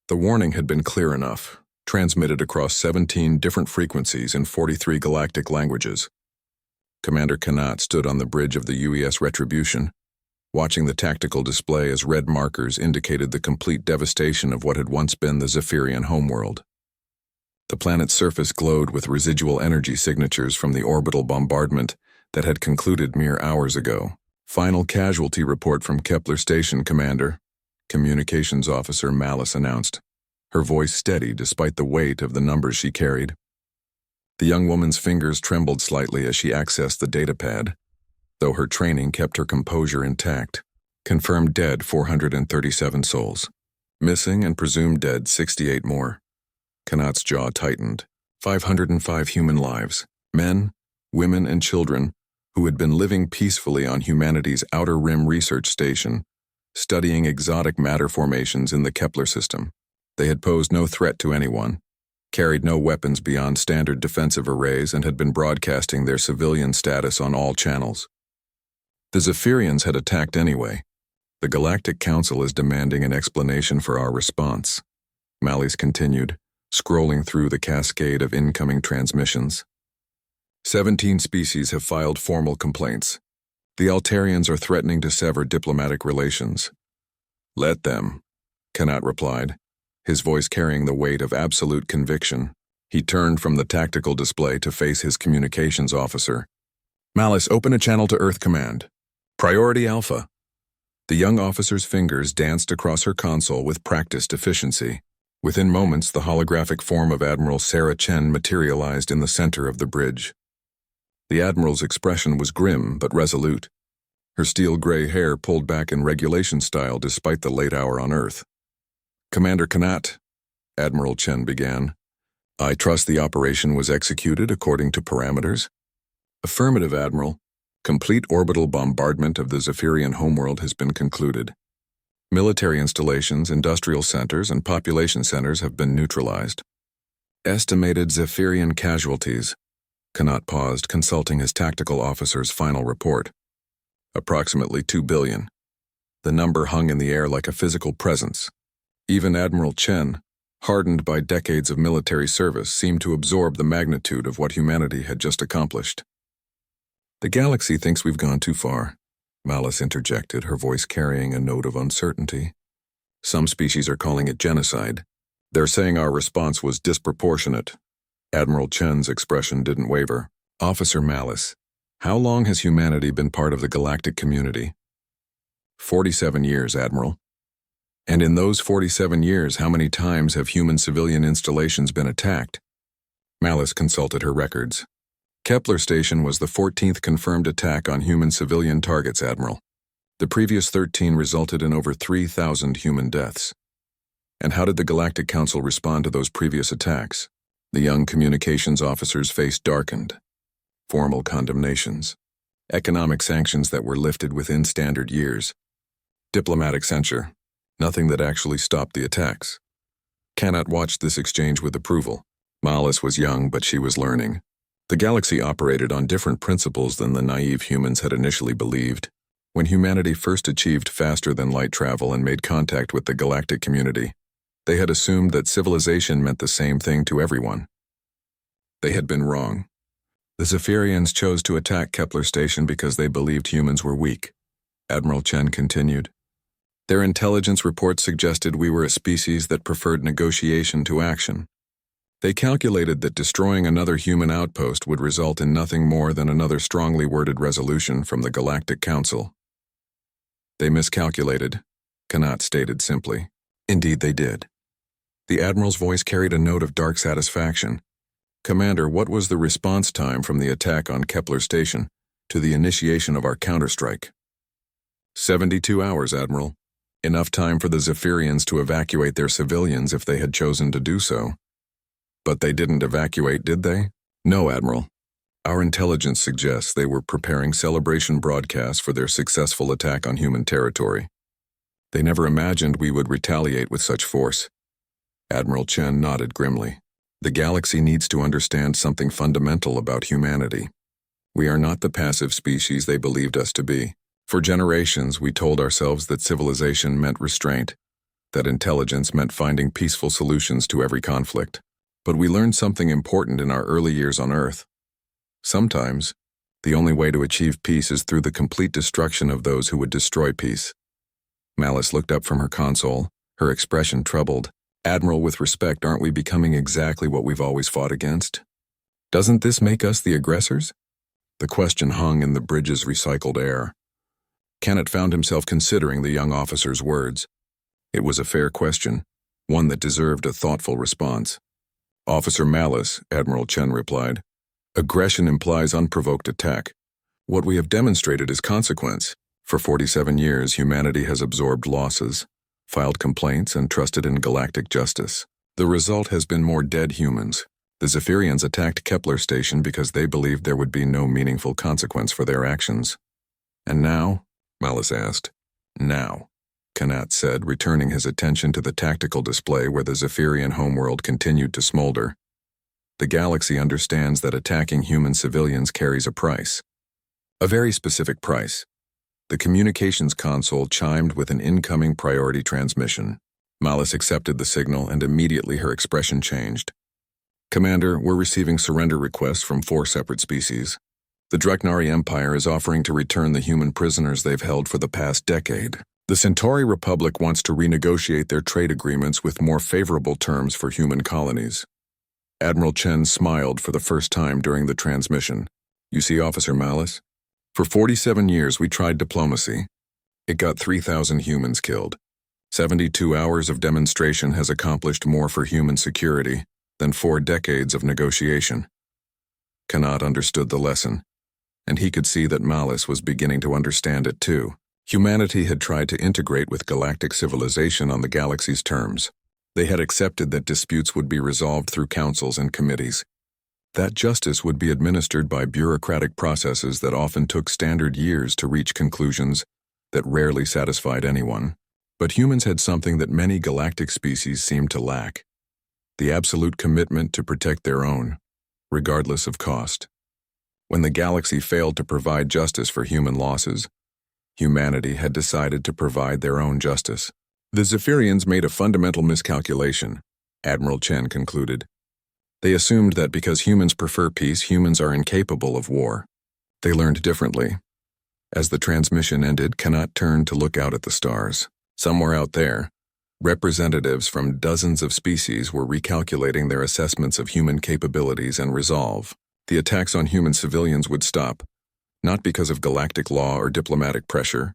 The warning had been clear enough, transmitted across 17 different frequencies in 43 galactic languages. Commander Kanat stood on the bridge of the UES Retribution, watching the tactical display as red markers indicated the complete devastation of what had once been the Zephyrian homeworld. The planet's surface glowed with residual energy signatures from the orbital bombardment that had concluded mere hours ago. Final casualty report from Kepler Station, Commander, Communications Officer Malice announced, her voice steady despite the weight of the numbers she carried. The young woman's fingers trembled slightly as she accessed the datapad, though her training kept her composure intact. Confirmed dead 437 souls. Missing and presumed dead 68 more. Kanat's jaw tightened. 505 human lives, men, women, and children, who had been living peacefully on humanity's Outer Rim research station, studying exotic matter formations in the Kepler system. They had posed no threat to anyone, carried no weapons beyond standard defensive arrays, and had been broadcasting their civilian status on all channels. The Zephyrians had attacked anyway. The Galactic Council is demanding an explanation for our response. Malice continued, scrolling through the cascade of incoming transmissions. 17 species have filed formal complaints. The Altarians are threatening to sever diplomatic relations. Let them, Kanat replied, his voice carrying the weight of absolute conviction. He turned from the tactical display to face his communications officer. Malice, open a channel to Earth Command. Priority Alpha. The young officer's fingers danced across her console with practiced efficiency. Within moments, the holographic form of Admiral Sarah Chen materialized in the center of the bridge. The Admiral's expression was grim but resolute, her steel-gray hair pulled back in regulation style despite the late hour on Earth. Commander Kanat, Admiral Chen began, I trust the operation was executed according to parameters? Affirmative, Admiral. Complete orbital bombardment of the Zephyrian homeworld has been concluded. Military installations, industrial centers, and population centers have been neutralized. Estimated Zephyrian casualties. Kanat paused, consulting his tactical officer's final report. Approximately 2 billion. The number hung in the air like a physical presence. Even Admiral Chen, hardened by decades of military service, seemed to absorb the magnitude of what humanity had just accomplished. The galaxy thinks we've gone too far, Malice interjected, her voice carrying a note of uncertainty. Some species are calling it genocide. They're saying our response was disproportionate. Admiral Chen's expression didn't waver. Officer Malice, how long has humanity been part of the galactic community? 47 years, Admiral. And in those 47 years, how many times have human civilian installations been attacked? Malice consulted her records. Kepler Station was the 14th confirmed attack on human civilian targets, Admiral. The previous 13 resulted in over 3,000 human deaths. And how did the Galactic Council respond to those previous attacks? The young communications officer's face darkened. Formal condemnations. Economic sanctions that were lifted within standard years. Diplomatic censure. Nothing that actually stopped the attacks. Kanat watched this exchange with approval. Malice was young, but she was learning. The galaxy operated on different principles than the naive humans had initially believed. When humanity first achieved faster-than-light travel and made contact with the galactic community, they had assumed that civilization meant the same thing to everyone. They had been wrong. The Zephyrians chose to attack Kepler Station because they believed humans were weak. Admiral Chen continued. Their intelligence reports suggested we were a species that preferred negotiation to action. They calculated that destroying another human outpost would result in nothing more than another strongly worded resolution from the Galactic Council. They miscalculated, Kanat stated simply. Indeed they did. The Admiral's voice carried a note of dark satisfaction. Commander, what was the response time from the attack on Kepler Station to the initiation of our counterstrike? 72 hours, Admiral. Enough time for the Zephyrians to evacuate their civilians if they had chosen to do so. But they didn't evacuate, did they? No, Admiral. Our intelligence suggests they were preparing celebration broadcasts for their successful attack on human territory. They never imagined we would retaliate with such force. Admiral Chen nodded grimly. The galaxy needs to understand something fundamental about humanity. We are not the passive species they believed us to be. For generations, we told ourselves that civilization meant restraint. that intelligence meant finding peaceful solutions to every conflict. But we learned something important in our early years on Earth. Sometimes, the only way to achieve peace is through the complete destruction of those who would destroy peace. Malice looked up from her console, her expression troubled. Admiral, with respect, aren't we becoming exactly what we've always fought against? Doesn't this make us the aggressors? The question hung in the bridge's recycled air. Kenneth found himself considering the young officer's words. It was a fair question, one that deserved a thoughtful response. Officer Malice, Admiral Chen replied. Aggression implies unprovoked attack. What we have demonstrated is consequence. For 47 years, humanity has absorbed losses, filed complaints, and trusted in galactic justice. The result has been more dead humans. The Zephyrians attacked Kepler Station because they believed there would be no meaningful consequence for their actions. And now? Malice asked. Now, Kanat said, returning his attention to the tactical display where the Zephyrian homeworld continued to smolder. The galaxy understands that attacking human civilians carries a price. A very specific price. The communications console chimed with an incoming priority transmission. Malice accepted the signal, and immediately her expression changed. Commander, we're receiving surrender requests from 4 separate species. The Dreknari Empire is offering to return the human prisoners they've held for the past decade. The Centauri Republic wants to renegotiate their trade agreements with more favorable terms for human colonies. Admiral Chen smiled for the first time during the transmission. You see, Officer Malice? For 47 years we tried diplomacy. It got 3,000 humans killed. 72 hours of demonstration has accomplished more for human security than 4 decades of negotiation. Kanat understood the lesson, and he could see that Malice was beginning to understand it too. Humanity had tried to integrate with galactic civilization on the galaxy's terms. They had accepted that disputes would be resolved through councils and committees. That justice would be administered by bureaucratic processes that often took standard years to reach conclusions that rarely satisfied anyone. But humans had something that many galactic species seemed to lack: the absolute commitment to protect their own, regardless of cost. When the galaxy failed to provide justice for human losses, humanity had decided to provide their own justice. The Zephyrians made a fundamental miscalculation, Admiral Chen concluded. They assumed that because humans prefer peace, humans are incapable of war. They learned differently. As the transmission ended, Kanat turned to look out at the stars. Somewhere out there, representatives from dozens of species were recalculating their assessments of human capabilities and resolve. The attacks on human civilians would stop, not because of galactic law or diplomatic pressure,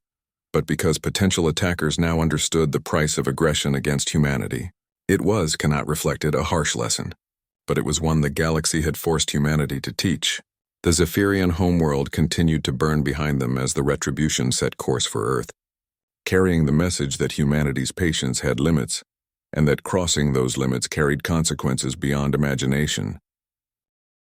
but because potential attackers now understood the price of aggression against humanity. It was, Kanat reflected, a harsh lesson, but it was one the galaxy had forced humanity to teach. The Zephyrian homeworld continued to burn behind them as the retribution set course for Earth, carrying the message that humanity's patience had limits, and that crossing those limits carried consequences beyond imagination.